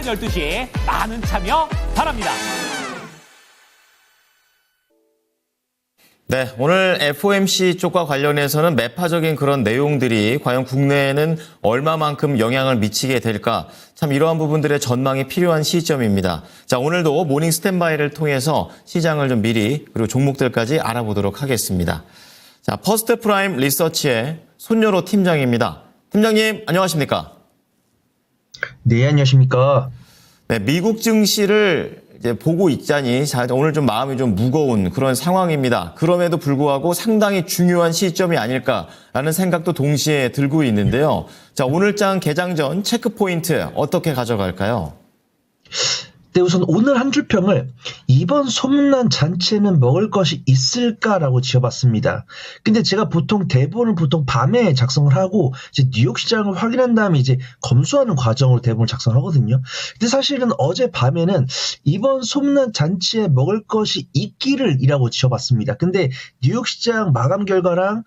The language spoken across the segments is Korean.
12시에 많은 참여 바랍니다. 네, 오늘 FOMC 쪽과 관련해서는 매파적인 그런 내용들이 과연 국내에는 얼마만큼 영향을 미치게 될까? 참 이러한 부분들의 전망이 필요한 시점입니다. 자, 오늘도 모닝 스탠바이를 통해서 시장을 좀 미리 그리고 종목들까지 알아보도록 하겠습니다. 자, 퍼스트 프라임 리서치의 손여로 팀장입니다. 팀장님, 안녕하십니까? 네, 안녕하십니까? 네, 미국 증시를 이제 보고 있자니 자, 오늘 좀 마음이 좀 무거운 그런 상황입니다. 그럼에도 불구하고 상당히 중요한 시점이 아닐까라는 생각도 동시에 들고 있는데요. 자, 오늘장 개장 전 체크 포인트 어떻게 가져갈까요? 네, 우선 오늘 한 줄 평을 이번 소문난 잔치에는 먹을 것이 있을까라고 지어봤습니다. 근데 제가 대본을 밤에 작성을 하고 이제 뉴욕 시장을 확인한 다음에 이제 검수하는 과정으로 대본을 작성하거든요. 근데 사실은 어제 밤에는 이번 소문난 잔치에 먹을 것이 있기를이라고 지어봤습니다. 근데 뉴욕 시장 마감 결과랑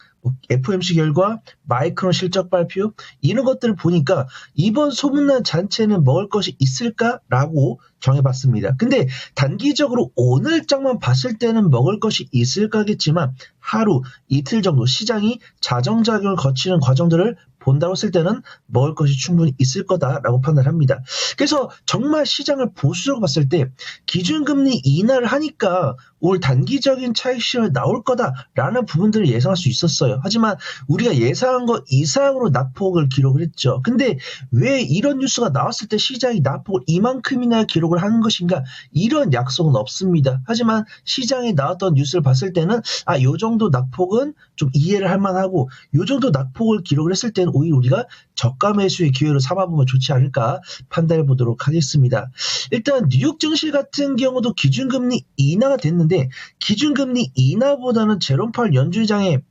FOMC 결과, 마이크론 실적 발표 이런 것들을 보니까 이번 소문난 잔치에는 먹을 것이 있을까라고 정해봤습니다. 근데 단기적으로 오늘장만 봤을 때는 먹을 것이 있을까겠지만 하루, 이틀 정도 시장이 자정작용을 거치는 과정들을 본다고 했을 때는 먹을 것이 충분히 있을 거다라고 판단합니다. 그래서 정말 시장을 보수적으로 봤을 때 기준금리 인하를 하니까 올 단기적인 차익 시장이 나올 거다라는 부분들을 예상할 수 있었어요. 하지만 우리가 예상한 것 이상으로 낙폭을 기록을 했죠. 근데 왜 이런 뉴스가 나왔을 때 시장이 낙폭을 이만큼이나 기록을 하는 것인가? 이런 약속은 없습니다. 하지만 시장에 나왔던 뉴스를 봤을 때는 요 정도 낙폭은 좀 이해를 할 만하고 요 정도 낙폭을 기록을 했을 때는 오히려 우리가 저가 매수의 기회로 삼아보면 좋지 않을까 판단해 보도록 하겠습니다. 일단 뉴욕 증시 같은 경우도 기준금리 인하가 됐는데 기준금리 인하보다는 제롬 파월 연준의장의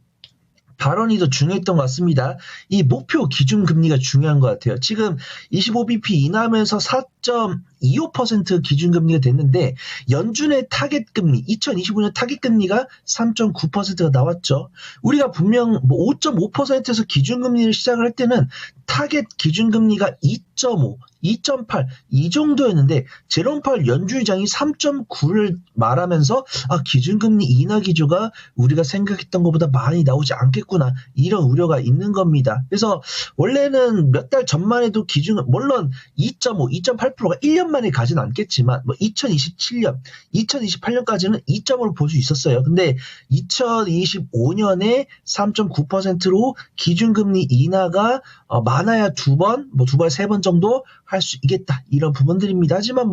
발언이 더 중요했던 것 같습니다. 이 목표 기준금리가 중요한 것 같아요. 지금 25bp 인하하면서 4.25% 기준금리가 됐는데 연준의 타겟금리, 2025년 타겟금리가 3.9%가 나왔죠. 우리가 분명 5.5%에서 기준금리를 시작을 할 때는 타겟 기준금리가 2.5, 2.8 이 정도였는데 제롬 파월 연준의장이 3.9를 말하면서 기준금리 인하 기조가 우리가 생각했던 것보다 많이 나오지 않겠구나 이런 우려가 있는 겁니다. 그래서 원래는 몇 달 전만 해도 물론 2.5, 2.8%가 1년 만에 가진 않겠지만 2027년, 2028년까지는 2.5를 볼 수 있었어요. 근데 2025년에 3.9%로 기준금리 인하가 많아야 두 번, 세 번 정도 할 수 있겠다. 이런 부분들입니다. 하지만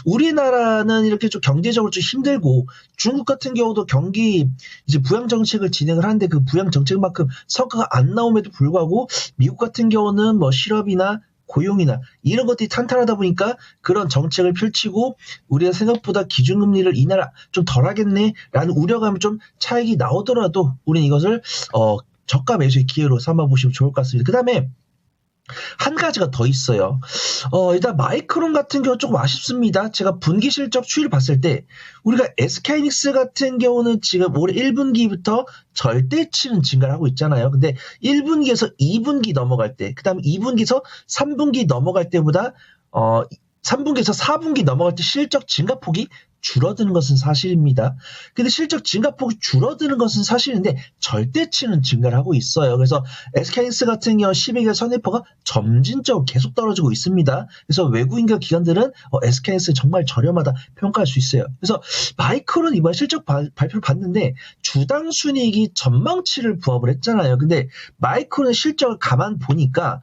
우리나라는 이렇게 좀 경제적으로 좀 힘들고 중국 같은 경우도 경기 이제 부양 정책을 진행을 하는데 그 부양 정책만큼 성과가 안 나옴에도 불구하고 미국 같은 경우는 실업이나 고용이나 이런 것들이 탄탄하다 보니까 그런 정책을 펼치고 우리가 생각보다 기준금리를 인하를 좀 덜 하겠네라는 우려감이 좀 차익이 나오더라도 우리는 이것을 저가 매수의 기회로 삼아보시면 좋을 것 같습니다. 그 다음에 한 가지가 더 있어요. 일단 마이크론 같은 경우 조금 아쉽습니다. 제가 분기 실적 추이를 봤을 때 우리가 SK하이닉스 같은 경우는 지금 올해 1분기부터 절대치는 증가를 하고 있잖아요. 근데 1분기에서 2분기 넘어갈 때, 그 다음에 2분기에서 3분기 넘어갈 때보다 3분기에서 4분기 넘어갈 때 실적 증가폭이 줄어드는 것은 사실입니다. 근데 실적 증가폭이 줄어드는 것은 사실인데 절대치는 증가를 하고 있어요. 그래서 SK하이닉스 같은 경우 12개월 선행포가 점진적으로 계속 떨어지고 있습니다. 그래서 외국인과 기관들은 SK하이닉스 정말 저렴하다 평가할 수 있어요. 그래서 마이크론 이번 실적 발표를 봤는데 주당 순이익이 전망치를 부합을 했잖아요. 근데 마이크론 실적을 가만 보니까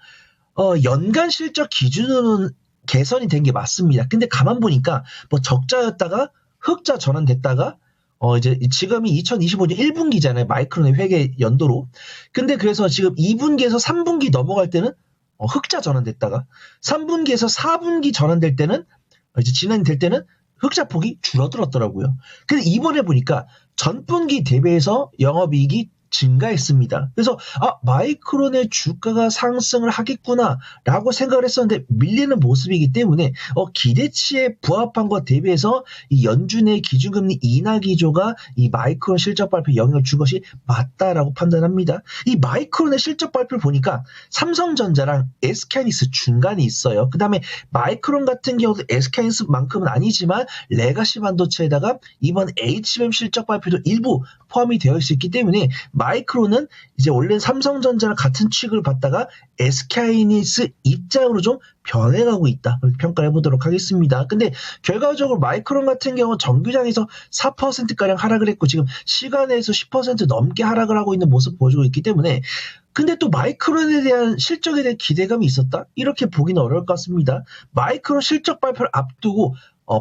연간 실적 기준으로는 개선이 된 게 맞습니다. 근데 가만 보니까 적자였다가 흑자 전환됐다가 이제 지금이 2025년 1분기잖아요. 마이크론의 회계 연도로. 근데 그래서 지금 2분기에서 3분기 넘어갈 때는 흑자 전환됐다가 3분기에서 4분기 전환될 때는 이제 진행이 될 때는 흑자폭이 줄어들었더라고요. 근데 이번에 보니까 전분기 대비해서 영업이익이 증가했습니다. 그래서 마이크론의 주가가 상승을 하겠구나라고 생각을 했었는데 밀리는 모습이기 때문에 기대치에 부합한 것 대비해서 이 연준의 기준금리 인하 기조가 이 마이크론 실적 발표에 영향을 준 것이 맞다라고 판단합니다. 이 마이크론의 실적 발표를 보니까 삼성전자랑 SK하이닉스 중간에 있어요. 그 다음에 마이크론 같은 경우도 SK하이닉스만큼은 아니지만 레가시 반도체에다가 이번 HBM 실적 발표도 일부 포함이 되어 있기 때문에 마이크론은 이제 원래는 삼성전자랑 같은 취급을 받다가 SK하이닉스 입장으로 좀 변해가고 있다. 그렇게 평가를 해보도록 하겠습니다. 근데 결과적으로 마이크론 같은 경우 정규장에서 4%가량 하락을 했고 지금 시간에서 10% 넘게 하락을 하고 있는 모습 보여주고 있기 때문에 근데 또 마이크론에 대한 실적에 대한 기대감이 있었다? 이렇게 보기는 어려울 것 같습니다. 마이크론 실적 발표를 앞두고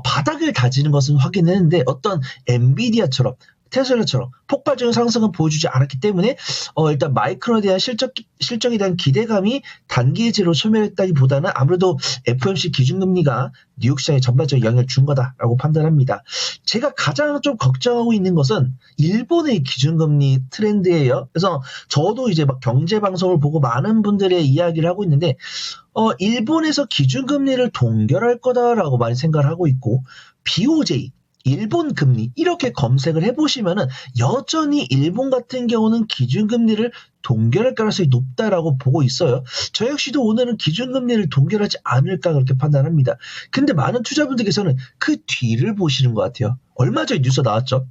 바닥을 다지는 것은 확인했는데 어떤 엔비디아처럼 테슬라처럼 폭발적인 상승은 보여주지 않았기 때문에 일단 마이크론에 대한 실적에 대한 기대감이 단기적으로 소멸했다기보다는 아무래도 FOMC 기준금리가 뉴욕 시장에 전반적인 영향을 준 거다라고 판단합니다. 제가 가장 좀 걱정하고 있는 것은 일본의 기준금리 트렌드예요. 그래서 저도 이제 막 경제 방송을 보고 많은 분들의 이야기를 하고 있는데 일본에서 기준금리를 동결할 거다라고 많이 생각을 하고 있고 BOJ 일본 금리 이렇게 검색을 해보시면은 여전히 일본 같은 경우는 기준금리를 동결할 가능성이 높다라고 보고 있어요. 저 역시도 오늘은 기준금리를 동결하지 않을까 그렇게 판단합니다. 근데 많은 투자분들께서는 그 뒤를 보시는 것 같아요. 얼마 전에 뉴스 나왔죠.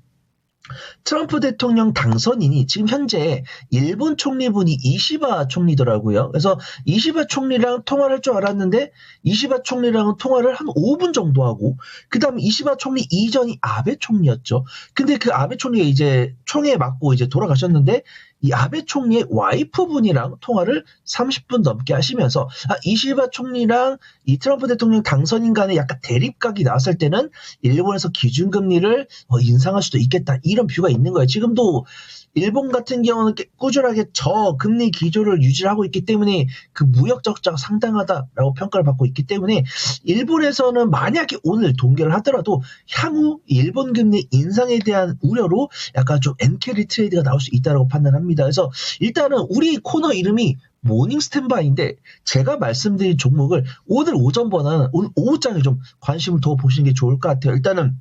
트럼프 대통령 당선인이 지금 현재 일본 총리분이 이시바 총리더라고요. 그래서 이시바 총리랑 통화를 할 줄 알았는데 이시바 총리랑은 통화를 한 5분 정도 하고 그 다음에 이시바 총리 이전이 아베 총리였죠. 근데 그 아베 총리가 이제 총에 맞고 이제 돌아가셨는데 이 아베 총리의 와이프분이랑 통화를 30분 넘게 하시면서 이시바 총리랑 이 트럼프 대통령 당선인 간에 약간 대립각이 나왔을 때는 일본에서 기준금리를 인상할 수도 있겠다 이런 뷰가 있는 거예요. 지금도 일본 같은 경우는 꾸준하게 저금리 기조를 유지하고 있기 때문에 그 무역 적자가 상당하다라고 평가를 받고 있기 때문에 일본에서는 만약에 오늘 동결을 하더라도 향후 일본 금리 인상에 대한 우려로 약간 좀 엔캐리 트레이드가 나올 수 있다고 판단합니다. 그래서 일단은 우리 코너 이름이 모닝 스탠바이인데 제가 말씀드린 종목을 오늘 오전보다는 오늘 오후장에 좀 관심을 더 보시는 게 좋을 것 같아요. 일단은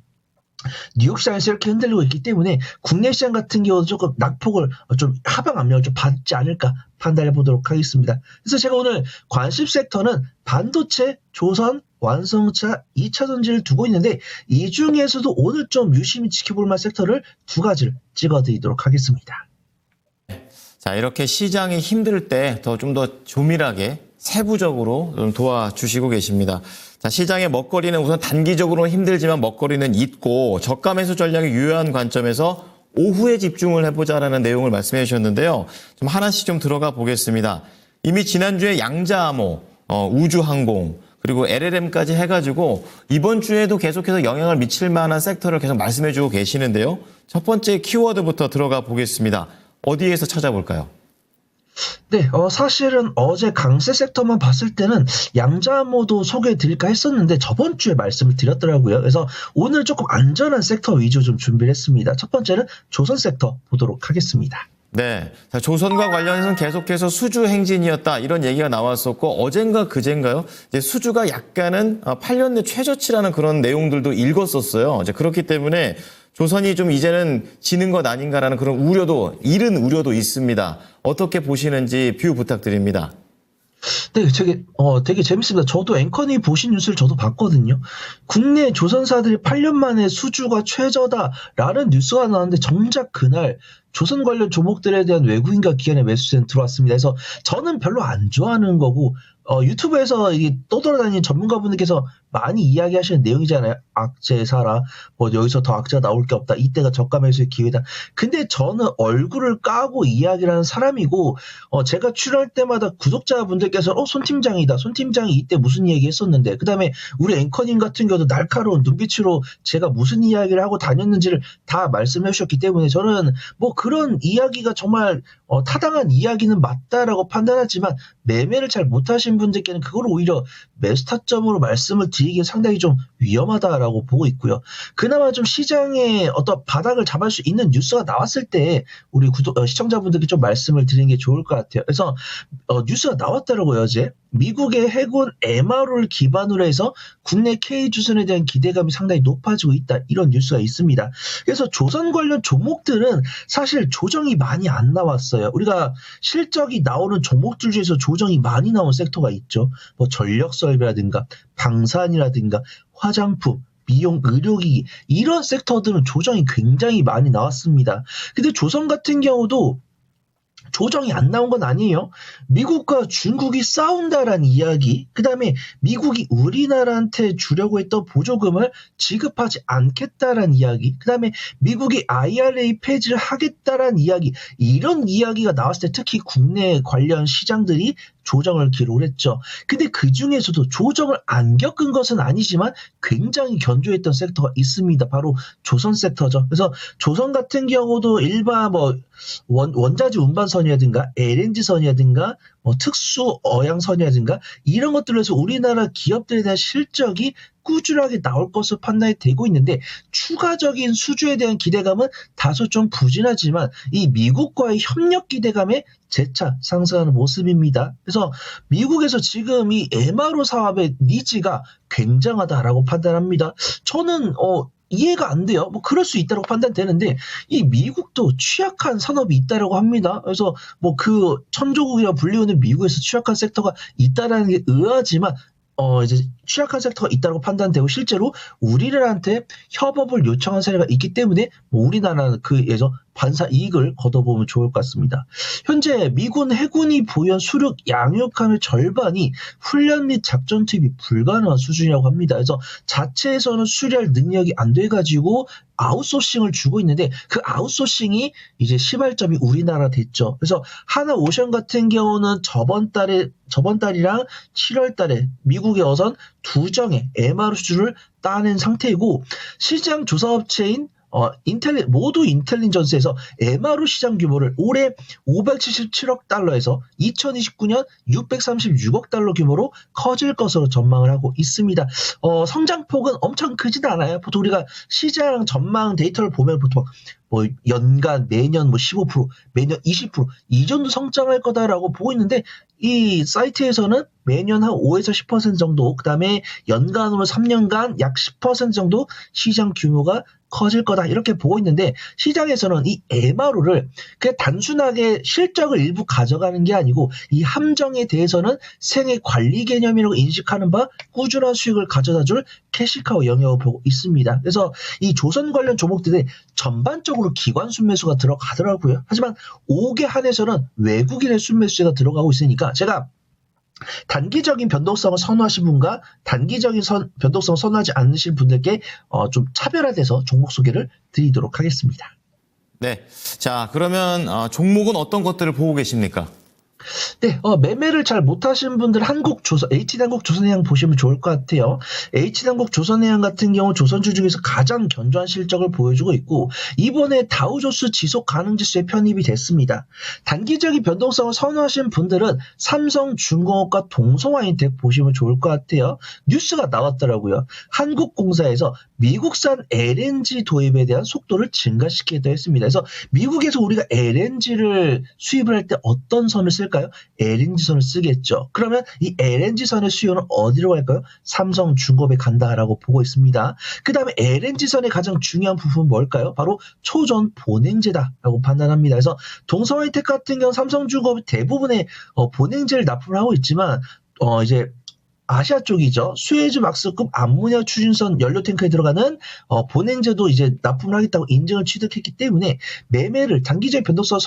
뉴욕 시장에서 이렇게 흔들리고 있기 때문에 국내 시장 같은 경우도 조금 낙폭을 좀 하방 압력을 좀 받지 않을까 판단해 보도록 하겠습니다. 그래서 제가 오늘 관심 섹터는 반도체, 조선, 완성차, 2차 전지를 두고 있는데 이 중에서도 오늘 좀 유심히 지켜볼 만한 섹터를 두 가지를 찍어드리도록 하겠습니다. 자, 이렇게 시장이 힘들 때 좀 더 조밀하게 세부적으로 좀 도와주시고 계십니다. 자, 시장의 먹거리는 우선 단기적으로는 힘들지만 먹거리는 있고 저가 매수 전략이 유효한 관점에서 오후에 집중을 해보자라는 내용을 말씀해 주셨는데요. 좀 하나씩 좀 들어가 보겠습니다. 이미 지난주에 양자암호, 우주항공, 그리고 LLM까지 해가지고 이번 주에도 계속해서 영향을 미칠 만한 섹터를 계속 말씀해 주고 계시는데요. 첫 번째 키워드부터 들어가 보겠습니다. 어디에서 찾아볼까요? 네, 사실은 어제 강세 섹터만 봤을 때는 양자암호도 소개해드릴까 했었는데 저번 주에 말씀을 드렸더라고요. 그래서 오늘 조금 안전한 섹터 위주 좀 준비를 했습니다. 첫 번째는 조선 sek터 보도록 하겠습니다. 네, 자, 조선과 관련해서는 계속해서 수주 행진이었다 이런 얘기가 나왔었고 어젠가 그젠가요? 이제 수주가 약간은 8년 내 최저치라는 그런 내용들도 읽었었어요. 이제 그렇기 때문에 조선이 좀 이제는 지는 것 아닌가라는 그런 우려도 이른 우려도 있습니다. 어떻게 보시는지 뷰 부탁드립니다. 네, 되게 재밌습니다. 저도 앵커니 보신 뉴스를 저도 봤거든요. 국내 조선사들이 8년 만에 수주가 최저다라는 뉴스가 나왔는데 정작 그날 조선 관련 종목들에 대한 외국인과 기관의 매수세는 들어왔습니다. 그래서 저는 별로 안 좋아하는 거고 유튜브에서 이게 떠돌아다니는 전문가분들께서 많이 이야기하시는 내용이잖아요. 악재 사라, 뭐 여기서 더 악재가 나올 게 없다. 이때가 저가 매수의 기회다. 근데 저는 얼굴을 까고 이야기를 하는 사람이고 제가 출연할 때마다 구독자분들께서 손 팀장이다. 손 팀장이 이때 무슨 얘기 했었는데 그 다음에 우리 앵커님 같은 경우도 날카로운 눈빛으로 제가 무슨 이야기를 하고 다녔는지를 다 말씀해 주셨기 때문에 저는 뭐 그런 이야기가 정말 타당한 이야기는 맞다라고 판단하지만 매매를 잘 못하신 분들께는 그걸 오히려 매수 타점으로 말씀을 드리기에 상당히 좀 위험하다라고 보고 있고요. 그나마 좀 시장의 어떤 바닥을 잡을 수 있는 뉴스가 나왔을 때 우리 시청자분들께 좀 말씀을 드리는 게 좋을 것 같아요. 그래서 뉴스가 나왔더라고요, 어제. 미국의 해군 MRO를 기반으로 해서 국내 K주선에 대한 기대감이 상당히 높아지고 있다. 이런 뉴스가 있습니다. 그래서 조선 관련 종목들은 사실 조정이 많이 안 나왔어요. 우리가 실적이 나오는 종목들 중에서 조정이 많이 나온 섹터가 있죠. 뭐 전력설비라든가 방산이라든가 화장품, 미용, 의료기기 이런 섹터들은 조정이 굉장히 많이 나왔습니다. 근데 조선 같은 경우도 조정이 안 나온 건 아니에요. 미국과 중국이 싸운다라는 이야기, 그 다음에 미국이 우리나라한테 주려고 했던 보조금을 지급하지 않겠다라는 이야기, 그 다음에 미국이 IRA 폐지를 하겠다라는 이야기, 이런 이야기가 나왔을 때 특히 국내 관련 시장들이 조정을 기록을 했죠. 근데 그 중에서도 조정을 안 겪은 것은 아니지만 굉장히 견조했던 섹터가 있습니다. 바로 조선 섹터죠. 그래서 조선 같은 경우도 일반 원자재 운반선이라든가 LNG선이라든가 특수 어양선이라든가 이런 것들로 해서 우리나라 기업들에 대한 실적이 꾸준하게 나올 것으로 판단이 되고 있는데 추가적인 수주에 대한 기대감은 다소 좀 부진하지만 이 미국과의 협력 기대감에 재차 상승하는 모습입니다. 그래서 미국에서 지금 이 MRO 사업의 니즈가 굉장하다라고 판단합니다. 저는 이해가 안 돼요. 그럴 수 있다고 판단되는데, 이 미국도 취약한 산업이 있다라고 합니다. 그래서 그 천조국이라 불리우는 미국에서 취약한 섹터가 있다라는 게 의아하지만, 이제 취약한 섹터가 있다고 판단되고 실제로 우리나라한테 협업을 요청한 사례가 있기 때문에 우리나라는 그에서 반사 이익을 거둬보면 좋을 것 같습니다. 현재 미군 해군이 보유한 수륙 양육함의 절반이 훈련 및 작전 투입이 불가능한 수준이라고 합니다. 그래서 자체에서는 수리할 능력이 안 돼가지고 아웃소싱을 주고 있는데 그 아웃소싱이 이제 시발점이 우리나라 됐죠. 그래서 하나오션 같은 경우는 저번 달이랑 7월 달에 미국의 어선 2정의 MR 수주를 따낸 상태이고 시장 조사업체인 모두 인텔리전스에서 MRO 시장 규모를 올해 577억 달러에서 2029년 636억 달러 규모로 커질 것으로 전망을 하고 있습니다. 성장폭은 엄청 크지는 않아요. 보통 우리가 시장 전망 데이터를 보면 보통 연간 매년 15%, 매년 20% 이 정도 성장할 거다라고 보고 있는데 이 사이트에서는 매년 한 5에서 10% 정도, 그 다음에 연간으로 3년간 약 10% 정도 시장 규모가 커질 거다 이렇게 보고 있는데 시장에서는 이 MRO를 그냥 단순하게 실적을 일부 가져가는 게 아니고 이 함정에 대해서는 생애 관리 개념이라고 인식하는 바 꾸준한 수익을 가져다줄 캐시카우 영역을 보고 있습니다. 그래서 이 조선 관련 종목들에 전반적으로 기관 순매수가 들어가더라고요. 하지만 5개 한에서는 외국인의 순매수가 들어가고 있으니까 제가 단기적인 변동성을 선호하신 분과 단기적인 변동성을 선호하지 않으신 분들께 좀 차별화돼서 종목 소개를 드리도록 하겠습니다. 네. 자, 그러면 종목은 어떤 것들을 보고 계십니까? 네, 매매를 잘 못하신 분들 H단국 조선해양 보시면 좋을 것 같아요. H단국 조선해양 같은 경우 조선주 중에서 가장 견조한 실적을 보여주고 있고 이번에 다우조스 지속 가능 지수에 편입이 됐습니다. 단기적인 변동성을 선호하신 분들은 삼성중공업과 동성화인텍 보시면 좋을 것 같아요. 뉴스가 나왔더라고요. 한국공사에서 미국산 LNG 도입에 대한 속도를 증가시키겠다고 했습니다. 그래서 미국에서 우리가 LNG를 수입을 할 때 어떤 선을 쓸까요? LNG선을 쓰겠죠. 그러면 이 LNG선의 수요는 어디로 갈까요? 삼성중공업에 간다라고 보고 있습니다. 그 다음에 LNG선의 가장 중요한 부분은 뭘까요? 바로 초전 본행제다라고 판단합니다. 그래서 동성화이텍 같은 경우 삼성중공업이 대부분의 본행제를 납품을 하고 있지만 이제 아시아 쪽이죠. 수에즈 막스급 암모니아 추진선 연료 탱크에 들어가는 본행제도 이제 납품을 하겠다고 인증을 취득했기 때문에 매매를 단기적인 변동성을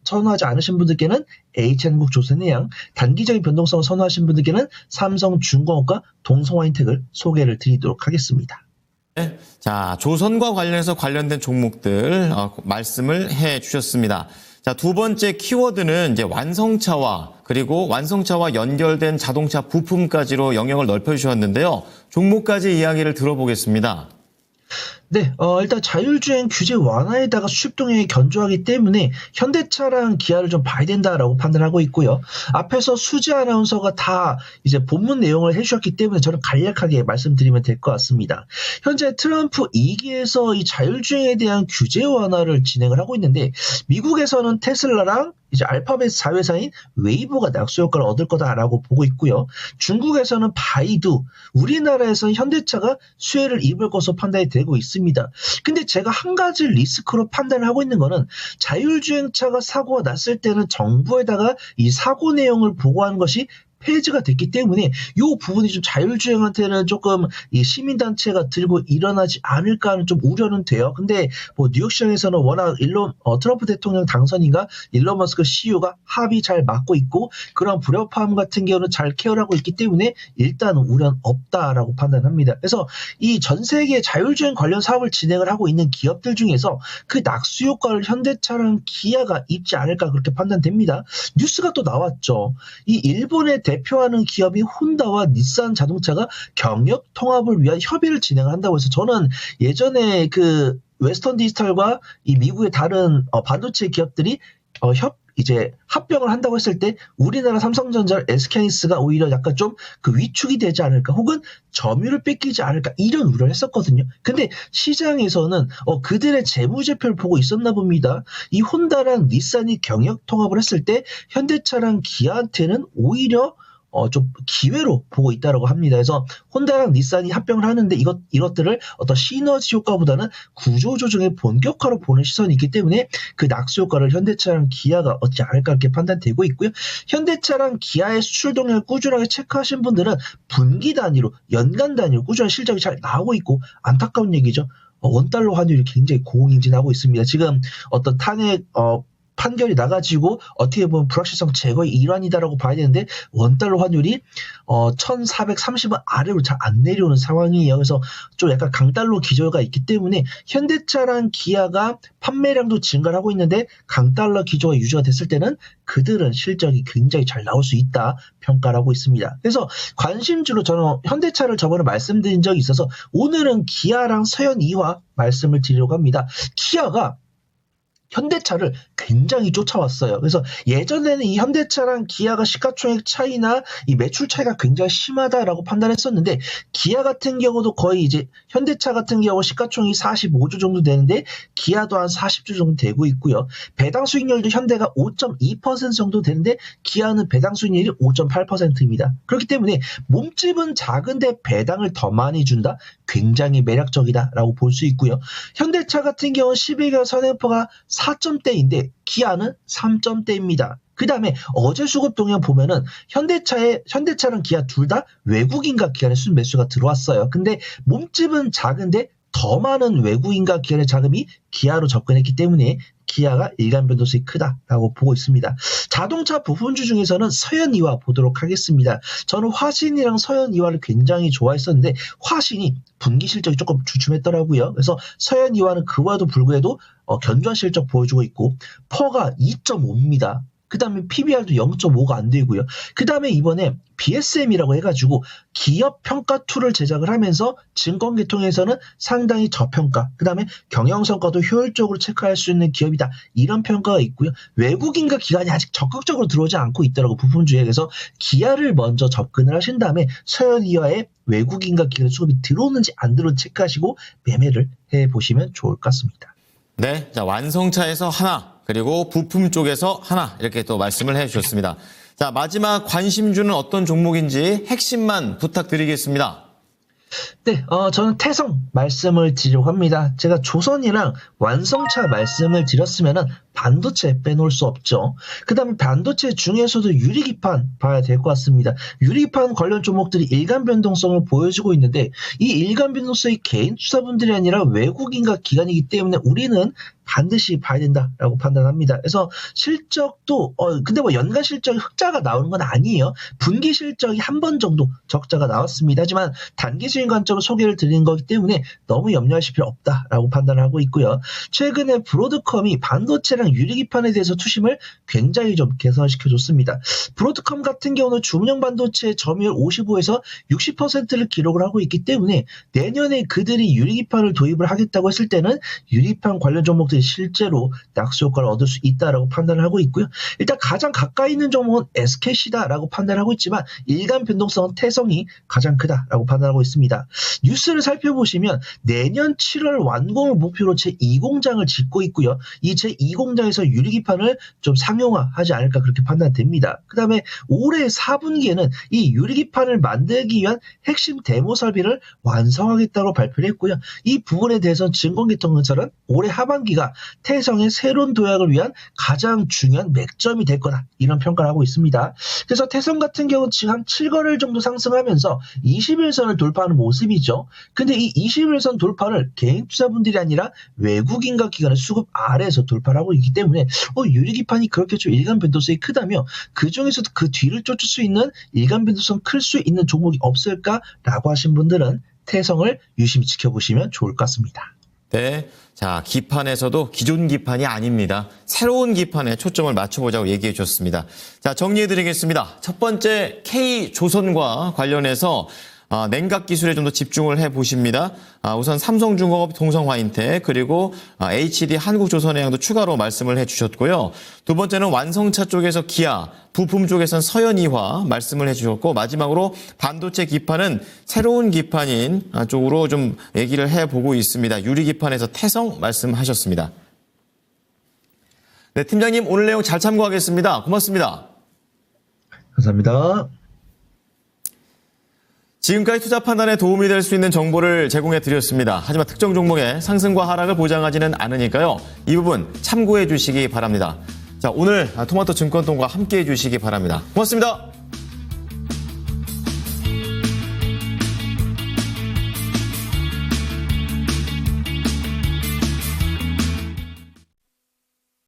선호하지 않으신 분들께는 H한국 조선해양, 단기적인 변동성을 선호하신 분들께는 삼성중공업과 동성화인텍을 소개를 드리도록 하겠습니다. 네. 자, 조선과 관련해서 관련된 종목들 말씀을 해 주셨습니다. 자, 두 번째 키워드는 이제 완성차와 그리고 완성차와 연결된 자동차 부품까지로 영역을 넓혀주셨는데요. 종목까지 이야기를 들어보겠습니다. 네, 일단 자율주행 규제 완화에다가 수입 동향이 견조하기 때문에 현대차랑 기아를 좀 봐야 된다라고 판단하고 있고요. 앞에서 수지 아나운서가 다 이제 본문 내용을 해주셨기 때문에 저는 간략하게 말씀드리면 될 것 같습니다. 현재 트럼프 2기에서 이 자율주행에 대한 규제 완화를 진행을 하고 있는데 미국에서는 테슬라랑 이제 알파벳 자회사인 웨이보가 낙수 효과를 얻을 거다라고 보고 있고요. 중국에서는 바이두, 우리나라에서는 현대차가 수혜를 입을 것으로 판단이 되고 있습니다. 근데 제가 한 가지 리스크로 판단을 하고 있는 거는 자율주행차가 사고가 났을 때는 정부에다가 이 사고 내용을 보고하는 것이 폐지가 됐기 때문에 이 부분이 좀 자율주행한테는 조금 이 시민단체가 들고 일어나지 않을까 하는 좀 우려는 돼요. 근데 뭐 뉴욕시장에서는 워낙 트럼프 대통령 당선인가 일론 머스크 CEO가 합이 잘 맞고 있고 그런 불협화음 같은 경우는 잘 케어하고 있기 때문에 일단 우려는 없다라고 판단합니다. 그래서 이 전 세계 자율주행 관련 사업을 진행을 하고 있는 기업들 중에서 그 낙수 효과를 현대차랑 기아가 입지 않을까 그렇게 판단됩니다. 뉴스가 또 나왔죠. 이 일본의 대표하는 기업이 혼다와 닛산 자동차가 경력 통합을 위한 협의를 진행한다고 해서 저는 예전에 그 웨스턴 디지털과 이 미국의 다른 반도체 기업들이 이제 합병을 한다고 했을 때 우리나라 삼성전자, SK하이닉스가 오히려 약간 좀 그 위축이 되지 않을까 혹은 점유율을 뺏기지 않을까 이런 우려를 했었거든요. 근데 시장에서는 그들의 재무제표를 보고 있었나 봅니다. 이 혼다랑 닛산이 경영 통합을 했을 때 현대차랑 기아한테는 오히려 좀 기회로 보고 있다고 합니다. 그래서 혼다랑 닛산이 합병을 하는데 이것들을 어떤 시너지 효과보다는 구조 조정의 본격화로 보는 시선이 있기 때문에 그 낙수 효과를 현대차랑 기아가 얻지 않을까 이렇게 판단되고 있고요. 현대차랑 기아의 수출 동향을 꾸준하게 체크하신 분들은 분기 단위로 연간 단위로 꾸준한 실적이 잘 나오고 있고 안타까운 얘기죠. 원달러 환율이 굉장히 고공행진하고 있습니다. 지금 어떤 탄핵 판결이 나가지고 어떻게 보면 불확실성 제거의 일환이다라고 봐야 되는데 원달러 환율이 1430원 아래로 잘 안 내려오는 상황이에요. 그래서 좀 약간 강달러 기조가 있기 때문에 현대차랑 기아가 판매량도 증가를 하고 있는데 강달러 기조가 유지가 됐을 때는 그들은 실적이 굉장히 잘 나올 수 있다 평가를 하고 있습니다. 그래서 관심주로 저는 현대차를 저번에 말씀드린 적이 있어서 오늘은 기아랑 서현 이화 말씀을 드리려고 합니다. 기아가 현대차를 굉장히 쫓아왔어요. 그래서 예전에는 이 현대차랑 기아가 시가총액 차이나 이 매출 차이가 굉장히 심하다라고 판단했었는데 기아 같은 경우도 거의 이제 현대차 같은 경우 시가총액이 45조 정도 되는데 기아도 한 40조 정도 되고 있고요. 배당 수익률도 현대가 5.2% 정도 되는데 기아는 배당 수익률이 5.8%입니다. 그렇기 때문에 몸집은 작은데 배당을 더 많이 준다? 굉장히 매력적이다라고 볼 수 있고요. 현대차 같은 경우 12개월 선행포가 4점대인데 기아는 3점대입니다. 그 다음에 어제 수급 동향 보면은 현대차랑 기아 둘 다 외국인과 기관의 수입 매수가 들어왔어요. 근데 몸집은 작은데 더 많은 외국인과 기관의 자금이 기아로 접근했기 때문에 기아가 일간 변동성이 크다라고 보고 있습니다. 자동차 부품주 중에서는 서현이화 보도록 하겠습니다. 저는 화신이랑 서현이화를 굉장히 좋아했었는데 화신이 분기 실적이 조금 주춤했더라고요. 그래서 서현이화는 그와도 불구해도 견조한 실적 보여주고 있고 퍼가 2.5입니다. 그 다음에 PBR도 0.5가 안 되고요. 그 다음에 이번에 BSM이라고 해가지고 기업 평가 툴을 제작을 하면서 증권계통에서는 상당히 저평가, 그 다음에 경영성과도 효율적으로 체크할 수 있는 기업이다. 이런 평가가 있고요. 외국인과 기관이 아직 적극적으로 들어오지 않고 있더라고 부품주에. 그래서 기아를 먼저 접근을 하신 다음에 서현이와의 외국인과 기관의 수급이 들어오는지 안 들어오는지 체크하시고 매매를 해보시면 좋을 것 같습니다. 네, 자, 완성차에서 하나, 그리고 부품 쪽에서 하나 이렇게 또 말씀을 해주셨습니다. 자, 마지막 관심주는 어떤 종목인지 핵심만 부탁드리겠습니다. 네, 저는 태성 말씀을 드리려고 합니다. 제가 조선이랑 완성차 말씀을 드렸으면은 반도체 빼놓을 수 없죠. 그 다음에 반도체 중에서도 유리기판 봐야 될 것 같습니다. 유리기판 관련 종목들이 일간 변동성을 보여주고 있는데 이 일간 변동성이 개인 투자분들이 아니라 외국인과 기관이기 때문에 우리는 반드시 봐야 된다라고 판단합니다. 그래서 실적도 근데 뭐 연간 실적이 흑자가 나오는 건 아니에요. 분기 실적이 한 번 정도 적자가 나왔습니다. 하지만 단기적인 관점으로 소개를 드리는 거기 때문에 너무 염려하실 필요 없다라고 판단을 하고 있고요. 최근에 브로드컴이 반도체랑 차량 유리기판에 대해서 투심을 굉장히 좀 개선시켜줬습니다. 브로드컴 같은 경우는 주문형 반도체 점유율 55에서 60%를 기록을 하고 있기 때문에 내년에 그들이 유리기판을 도입을 하겠다고 했을 때는 유리기판 관련 종목들이 실제로 낙수 효과를 얻을 수 있다라고 판단을 하고 있고요. 일단 가장 가까이 있는 종목은 SKC다라고 판단하고 있지만 일간 변동성은 태성이 가장 크다라고 판단하고 있습니다. 뉴스를 살펴보시면 내년 7월 완공을 목표로 제2공장을 짓고 있고요. 이 제2공장에서 유리기판을 좀 상용화하지 않을까 그렇게 판단됩니다. 그 다음에 올해 4분기에는 이 유리기판을 만들기 위한 핵심 데모 설비를 완성하겠다고 발표를 했고요. 이 부분에 대해서는 증권기통은설은 올해 하반기가 태성의 새로운 도약을 위한 가장 중요한 맥점이 될 거다. 이런 평가를 하고 있습니다. 그래서 태성 같은 경우는 지금 한 7거래일 정도 상승하면서 21선을 돌파하는 모습이죠. 근데 이 21선 돌파를 개인 투자분들이 아니라 외국인과 기관의 수급 아래에서 돌파를 하고 있기 때문에 유리기판이 그렇게 좀 일간 변동성이 크다며 그 중에서도 그 뒤를 쫓을 수 있는 일간 변동성 클 수 있는 종목이 없을까라고 하신 분들은 태성을 유심히 지켜보시면 좋을 것 같습니다. 네. 자, 기판에서도 기존 기판이 아닙니다. 새로운 기판에 초점을 맞춰보자고 얘기해 주셨습니다. 자, 정리해 드리겠습니다. 첫 번째 K조선과 관련해서 냉각 기술에 좀 더 집중을 해보십니다. 우선 삼성중공업, 동성화인텍, 그리고 HD 한국조선해양도 추가로 말씀을 해주셨고요. 두 번째는 완성차 쪽에서 기아, 부품 쪽에서는 서현이화 말씀을 해주셨고, 마지막으로 반도체 기판은 새로운 기판인 쪽으로 좀 얘기를 해보고 있습니다. 유리기판에서 태성 말씀하셨습니다. 네, 팀장님 오늘 내용 잘 참고하겠습니다. 고맙습니다. 감사합니다. 지금까지 투자 판단에 도움이 될 수 있는 정보를 제공해 드렸습니다. 하지만 특정 종목의 상승과 하락을 보장하지는 않으니까요. 이 부분 참고해 주시기 바랍니다. 자, 오늘 토마토 증권통과 함께 해 주시기 바랍니다. 고맙습니다.